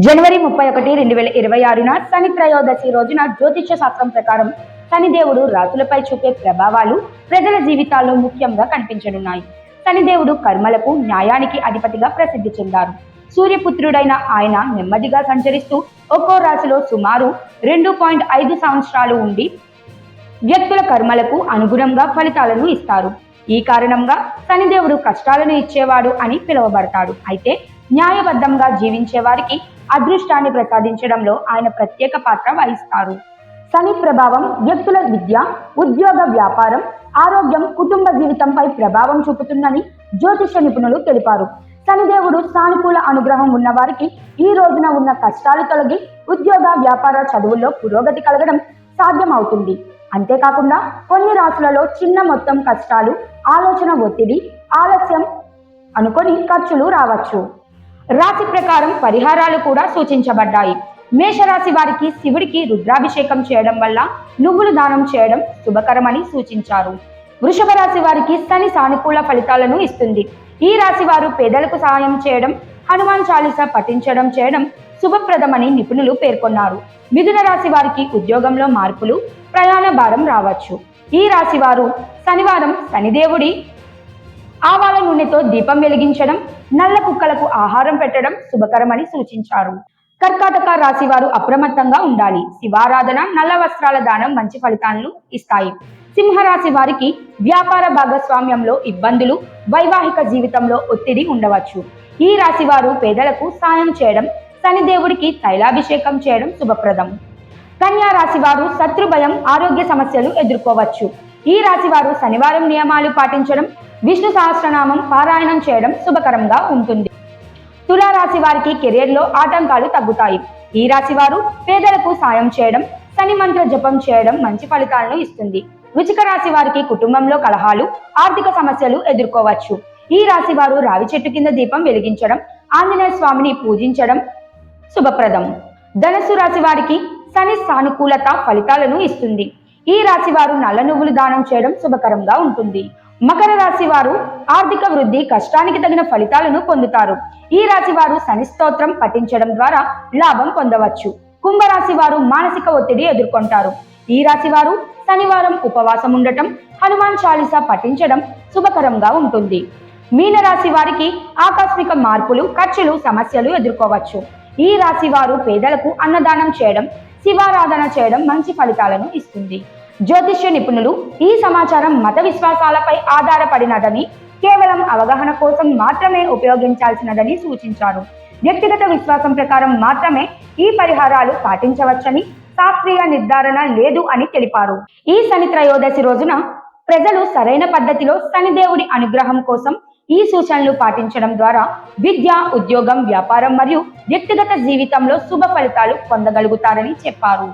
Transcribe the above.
జనవరి 31, 2026న శని త్రయోదశి రోజున జ్యోతిష్య శాస్త్రం ప్రకారం శనిదేవుడు రాశులపై చూపే ప్రభావాలు ప్రజల జీవితాల్లో ముఖ్యంగా కనిపించనున్నాయి. శనిదేవుడు కర్మలకు, న్యాయానికి అధిపతిగా ప్రసిద్ధి చెందారు. సూర్యపుత్రుడైన ఆయన నెమ్మదిగా సంచరిస్తూ ఒక్కో రాశిలో సుమారు 2.5 సంవత్సరాలు ఉండి వ్యక్తుల కర్మలకు అనుగుణంగా ఫలితాలను ఇస్తారు. ఈ కారణంగా శనిదేవుడు కష్టాలను ఇచ్చేవాడు అని పిలువబడతాడు. అయితే న్యాయబద్ధంగా జీవించే వారికి అదృష్టాన్ని ప్రసాదించడంలో ఆయన ప్రత్యేక పాత్ర వహిస్తారు. శని ప్రభావం వ్యక్తుల విద్య, ఉద్యోగ, వ్యాపారం, ఆరోగ్యం, కుటుంబ జీవితంపై ప్రభావం చూపుతుందని జ్యోతిష నిపుణులు తెలిపారు. శనిదేవుడు సానుకూల అనుగ్రహం ఉన్న వారికి ఈ రోజున ఉన్న కష్టాలు తొలగి ఉద్యోగ, వ్యాపార, చదువుల్లో పురోగతి కలగడం సాధ్యమవుతుంది. అంతేకాకుండా కొన్ని రాశులలో చిన్న మొత్తం కష్టాలు, ఆలోచన ఒత్తిడి, ఆలస్యం అనుకొని ఖర్చులు రావచ్చు. రాశి ప్రకారం పరిహారాలు కూడా సూచించబడ్డాయి. మేషరాశి వారికి శివుడికి రుద్రాభిషేకం చేయడం వల్ల నువ్వులు దానం చేయడం శుభకరమని సూచించారు. వృషభ రాశి వారికి శని సానుకూల ఫలితాలను ఇస్తుంది. ఈ రాశి వారు పేదలకు సహాయం చేయడం, హనుమాన్ చాలీసా పఠించడం చేయడం శుభప్రదమని నిపుణులు పేర్కొన్నారు. మిథున రాశి వారికి ఉద్యోగంలో మార్పులు, ప్రయాణ భారం రావచ్చు. ఈ రాశి వారు శనివారం శనిదేవుడి ఆవాల నూనెతో దీపం వెలిగించడం, నల్ల కుక్కలకు ఆహారం పెట్టడం శుభకరమని సూచించారు. కర్కాటక రాశి వారు అప్రమత్తంగా ఉండాలి. శివారాధన, నల్ల వస్త్రాల దానం మంచి ఫలితాలను ఇస్తాయి. సింహరాశి వారికి వ్యాపార భాగస్వామ్యంలో ఇబ్బందులు, వైవాహిక జీవితంలో ఒత్తిడి ఉండవచ్చు. ఈ రాశి వారు పేదలకు సాయం చేయడం, శనిదేవుడికి తైలాభిషేకం చేయడం శుభప్రదం. కన్యా రాశి వారు శత్రు భయం, ఆరోగ్య సమస్యలు ఎదుర్కోవచ్చు. ఈ రాశి వారు శనివారం నియమాలు పాటించడం, విష్ణు సహస్రనామం పారాయణం చేయడం శుభకరంగా ఉంటుంది. తులారాశి వారికి కెరీర్లో ఆటంకాలు తగ్గుతాయి. ఈ రాశి వారు పేదలకు సాయం చేయడం, శని మంత్ర జపం చేయడం మంచి ఫలితాలను ఇస్తుంది. వృశ్చిక రాశి వారికి కుటుంబంలో కలహాలు, ఆర్థిక సమస్యలు ఎదుర్కోవచ్చు. ఈ రాశి వారు రావి చెట్టు కింద దీపం వెలిగించడం, ఆంజనేయ స్వామిని పూజించడం శుభప్రదం. ధనుస్సు రాశి వారికి శని సానుకూలత ఫలితాలను ఇస్తుంది. ఈ రాశి వారు నల్ల నువ్వులు దానం చేయడం శుభకరంగా ఉంటుంది. మకర రాశి వారు ఆర్థిక వృద్ధి, కష్టానికి తగిన ఫలితాలను పొందుతారు. ఈ రాశి వారు శని స్తోత్రం పఠించడం ద్వారా లాభం పొందవచ్చు. కుంభరాశి వారు మానసిక ఒత్తిడి ఎదుర్కొంటారు. ఈ రాశి వారు శనివారం ఉపవాసం ఉండటం, హనుమాన్ చాలీసా పఠించడం శుభకరంగా ఉంటుంది. మీనరాశి వారికి ఆకస్మిక మార్పులు, ఖర్చులు, సమస్యలు ఎదుర్కోవచ్చు. ఈ రాశి వారు పేదలకు అన్నదానం చేయడం, శివారాధన చేయడం మంచి ఫలితాలను ఇస్తుంది. జ్యోతిష్య నిపుణులు ఈ సమాచారం మత విశ్వాసాలపై ఆధారపడినదని, కేవలం అవగాహన కోసం మాత్రమే ఉపయోగించాల్సినదని సూచించారు. వ్యక్తిగత విశ్వాసం ప్రకారం మాత్రమే ఈ పరిహారాలు పాటించవచ్చని శాస్త్రీయ నిర్ధారణ లేదు అని తెలిపారు. ఈ శని త్రయోదశి రోజున ప్రజలు సరైన పద్ధతిలో శనిదేవుడి అనుగ్రహం కోసం ఈ సూచనలు పాటించడం ద్వారా విద్య, ఉద్యోగం, వ్యాపారం మరియు వ్యక్తిగత జీవితంలో శుభ ఫలితాలు పొందగలుగుతారని చెప్పారు.